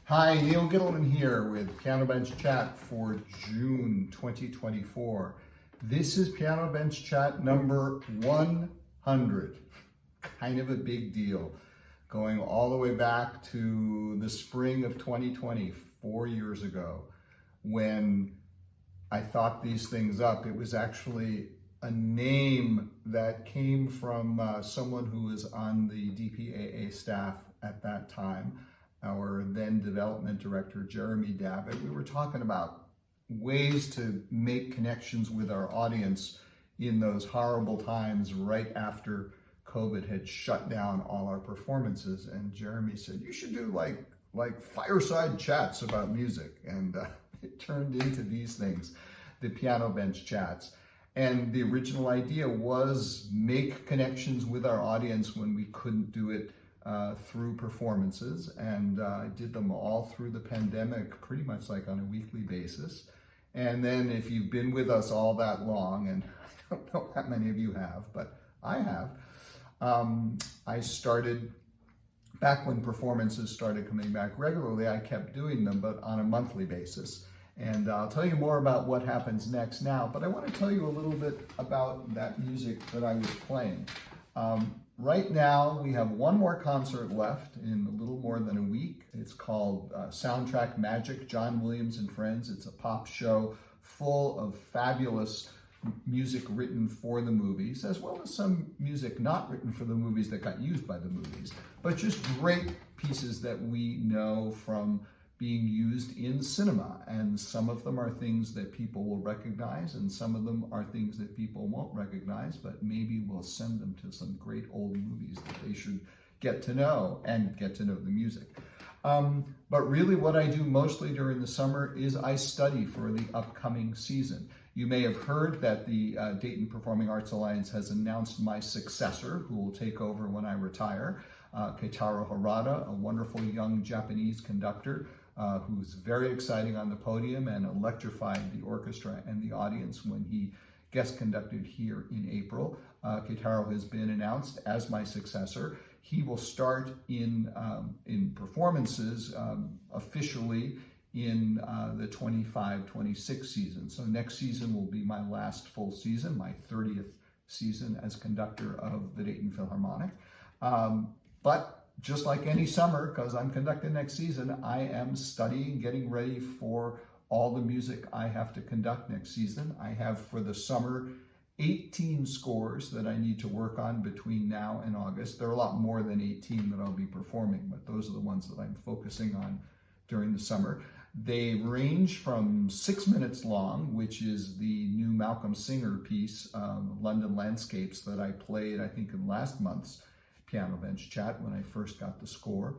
Hi, Neil Gittleman here with Piano Bench Chat for June 2024. This is Piano Bench Chat number 100. Kind of a big deal. Going all the way back to the spring of 2020, 4 years ago, when I thought these things up. It was actually a name that came from someone who was on the DPAA staff at that time. Our then development director, Jeremy Davit. We were talking about ways to make connections with our audience in those horrible times right after COVID had shut down all our performances. And Jeremy said, you should do like fireside chats about music. And it turned into these things, the Piano Bench Chats. And the original idea was make connections with our audience when we couldn't do it through performances, and I did them all through the pandemic, pretty much like on a weekly basis. And then if you've been with us all that long, and I don't know how many of you have, but I have, I started, back when performances started coming back regularly, I kept doing them, but on a monthly basis. And I'll tell you more about what happens next now, but I want to tell you a little bit about that music that I was playing. Right now, we have one more concert left in a little more than a week. It's called Soundtrack Magic, John Williams and Friends. It's a pop show full of fabulous music written for the movies, as well as some music not written for the movies that got used by the movies, but just great pieces that we know from being used in cinema. And some of them are things that people will recognize, and some of them are things that people won't recognize, but maybe we'll send them to some great old movies that they should get to know and get to know the music. But really what I do mostly during the summer is I study for the upcoming season. You may have heard that the Dayton Performing Arts Alliance has announced my successor, who will take over when I retire, Keitaro Harada, a wonderful young Japanese conductor who's very exciting on the podium and electrified the orchestra and the audience when he guest conducted here in April. Keitaro has been announced as my successor. He will start in performances officially in the 25-26 season. So next season will be my last full season, my 30th season as conductor of the Dayton Philharmonic. But just like any summer, because I'm conducting next season, I am studying, getting ready for all the music I have to conduct next season. I have for the summer 18 scores that I need to work on between now and August. There are a lot more than 18 that I'll be performing, but those are the ones that I'm focusing on during the summer. They range from 6 minutes long, which is the new Malcolm Singer piece, London Landscapes, that I played, I think, in last month's Piano Bench Chat when I first got the score.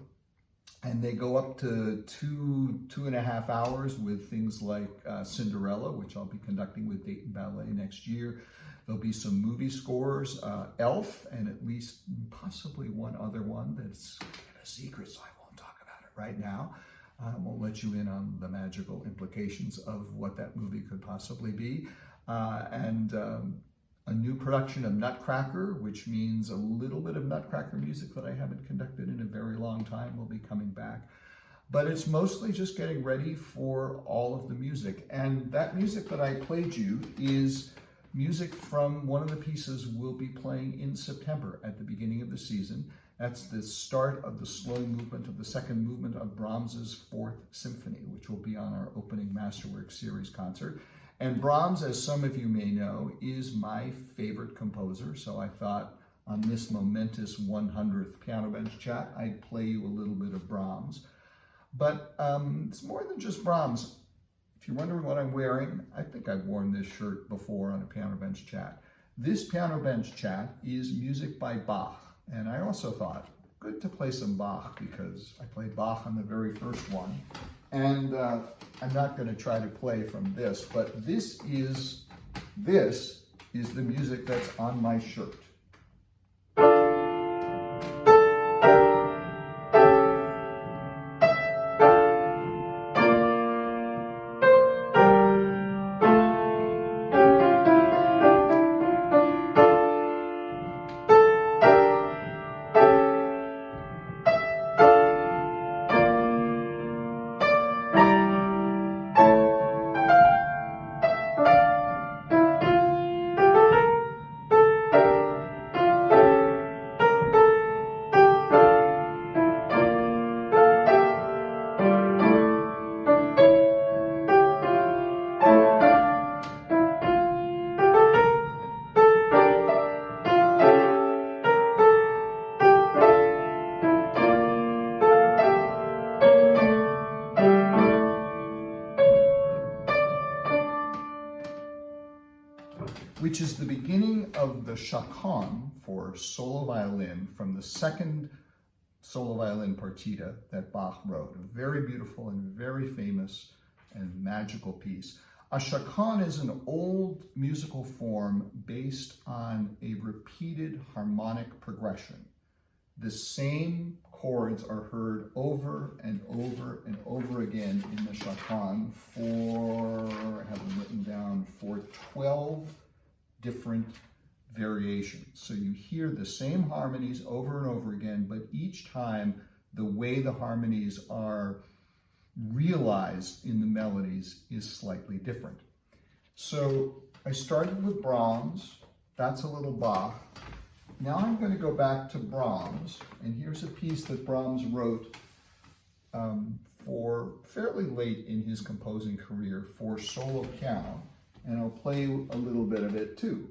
And they go up to 2.5 hours with things like Cinderella, which I'll be conducting with Dayton Ballet next year. There'll be some movie scores, Elf, and at least possibly one other one that's a secret, so I won't talk about it right now. I won't let you in on the magical implications of what that movie could possibly be. A new production of Nutcracker, which means a little bit of Nutcracker music that I haven't conducted in a very long time will be coming back. But it's mostly just getting ready for all of the music. And that music that I played you is music from one of the pieces we'll be playing in September at the beginning of the season. That's the start of the slow movement of the second movement of Brahms's Fourth Symphony, which will be on our opening Masterwork Series concert. And Brahms, as some of you may know, is my favorite composer. So I thought on this momentous 100th Piano Bench Chat, I'd play you a little bit of Brahms. But it's more than just Brahms. If you're wondering what I'm wearing, I think I've worn this shirt before on a Piano Bench Chat. This Piano Bench Chat is music by Bach. And I also thought, good to play some Bach, because I played Bach on the very first one. And I'm not going to try to play from this, but this is the music that's on my shirt. which is the beginning of the chaconne for solo violin from the second solo violin partita that Bach wrote. A very beautiful and very famous and magical piece. A chaconne is an old musical form based on a repeated harmonic progression. The same chords are heard over and over and over again in the chaconne for, I have them written down, for 12 different variations. So you hear the same harmonies over and over again, but each time the way the harmonies are realized in the melodies is slightly different. So I started with Brahms. That's a little Bach. Now I'm going to go back to Brahms, and here's a piece that Brahms wrote for fairly late in his composing career for solo piano, and I'll play a little bit of it too.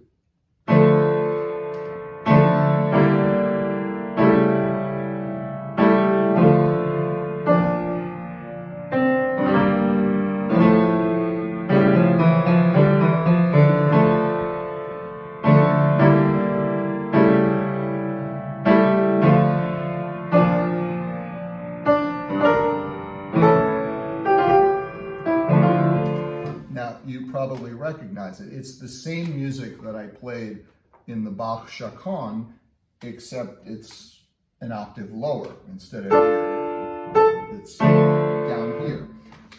You probably recognize it. It's the same music that I played in the Bach chaconne, except it's an octave lower instead of here. It's down here.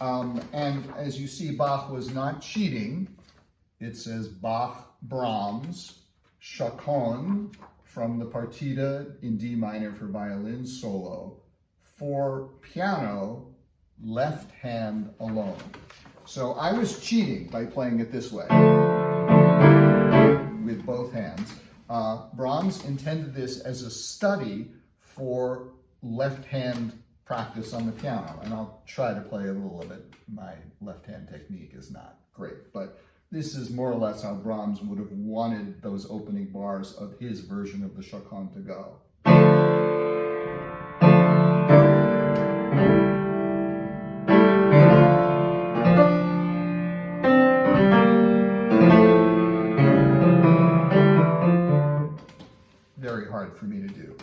And as you see, Bach was not cheating. It says Bach, Brahms, chaconne from the partita in D minor for violin solo, for piano, left hand alone. So I was cheating by playing it this way, with both hands. Brahms intended this as a study for left hand practice on the piano, and I'll try to play a little of it. My left hand technique is not great, but this is more or less how Brahms would have wanted those opening bars of his version of the chaconne to go. Very hard for me to do.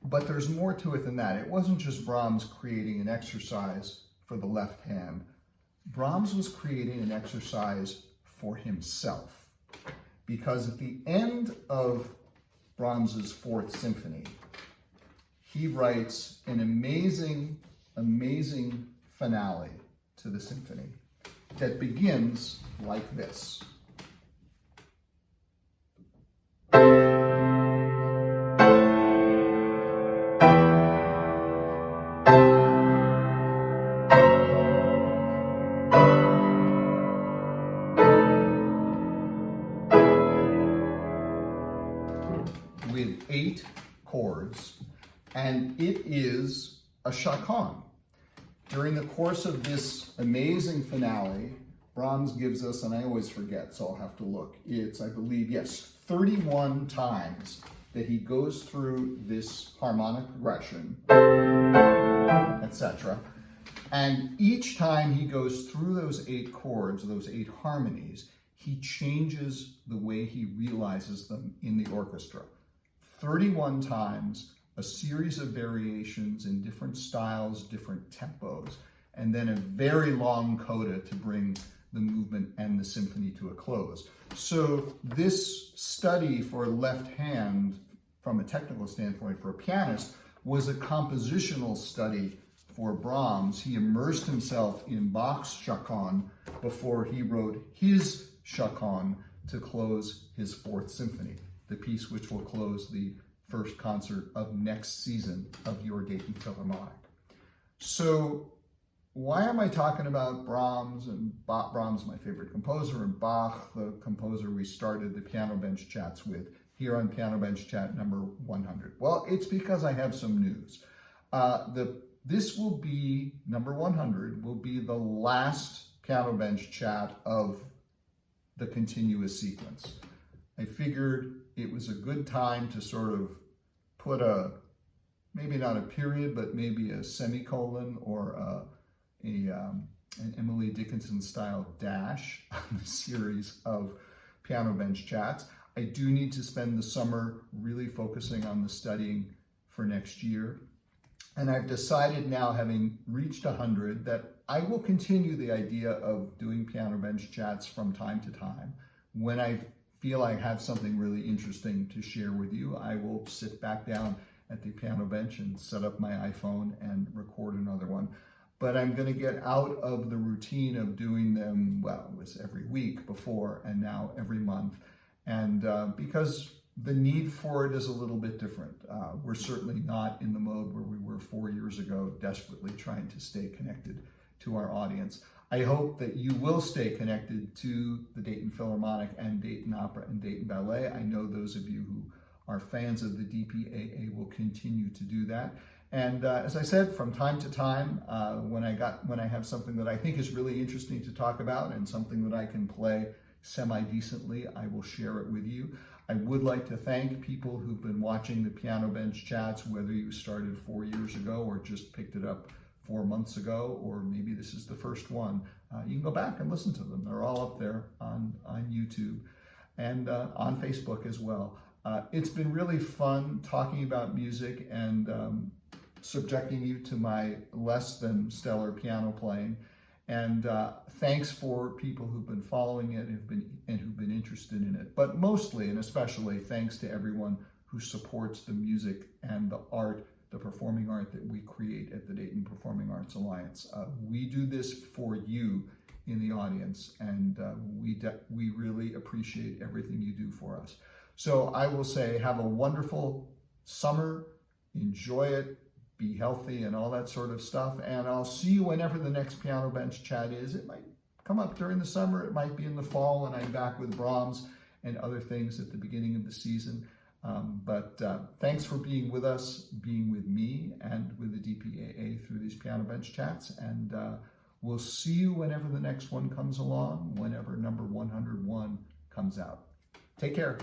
But there's more to it than that. It wasn't just Brahms creating an exercise for the left hand. Brahms was creating an exercise for himself. Because at the end of Brahms's Fourth Symphony, he writes an amazing, amazing finale to the symphony that begins like this. With 8 chords, and it is a chaconne. During the course of this amazing finale, Brahms gives us, and I always forget, so I'll have to look, it's, I believe, yes, 31 times that he goes through this harmonic progression, etc. And each time he goes through those 8 chords, those 8 harmonies, he changes the way he realizes them in the orchestra. 31 times, a series of variations in different styles, different tempos, and then a very long coda to bring the movement and the symphony to a close. So this study for left hand, from a technical standpoint for a pianist, was a compositional study for Brahms. He immersed himself in Bach's chaconne before he wrote his chaconne to close his Fourth Symphony, the piece which will close the first concert of next season of your Dayton Philharmonic. So why am I talking about Brahms? And Brahms, my favorite composer, and Bach, the composer we started the Piano Bench Chats with, here on Piano Bench Chat number 100. Well, it's because I have some news. This will be, number 100, will be the last Piano Bench Chat of the continuous sequence. I figured it was a good time to sort of put a, maybe not a period, but maybe a semicolon or an Emily Dickinson Dickinson-style dash on the series of piano bench chats. I do need to spend the summer really focusing on the studying for next year. And I've decided now, having reached 100, that I will continue the idea of doing piano bench chats from time to time. When I feel I have something really interesting to share with you, I will sit back down at the piano bench and set up my iPhone and record another one. But I'm going to get out of the routine of doing them, well, it was every week before and now every month. And because the need for it is a little bit different. We're certainly not in the mode where we were 4 years ago, desperately trying to stay connected to our audience. I hope that you will stay connected to the Dayton Philharmonic and Dayton Opera and Dayton Ballet. I know those of you who are fans of the DPAA will continue to do that. And as I said, from time to time, when I have something that I think is really interesting to talk about and something that I can play semi-decently, I will share it with you. I would like to thank people who've been watching the piano bench chats, whether you started 4 years ago or just picked it up 4 months ago, or maybe this is the first one. You can go back and listen to them. They're all up there on YouTube and on Facebook as well. It's been really fun talking about music and subjecting you to my less than stellar piano playing. And thanks for people who've been following it and who've been interested in it. But mostly and especially thanks to everyone who supports the music and the art, the performing art that we create at the Dayton Performing Arts Alliance. We do this for you in the audience, and we really appreciate everything you do for us. So I will say, have a wonderful summer, enjoy it, be healthy and all that sort of stuff. And I'll see you whenever the next piano bench chat is. It might come up during the summer. It might be in the fall when I'm back with Brahms and other things at the beginning of the season. But thanks for being with us, being with me and with the DPAA through these piano bench chats. And we'll see you whenever the next one comes along, whenever number 101 comes out. Take care.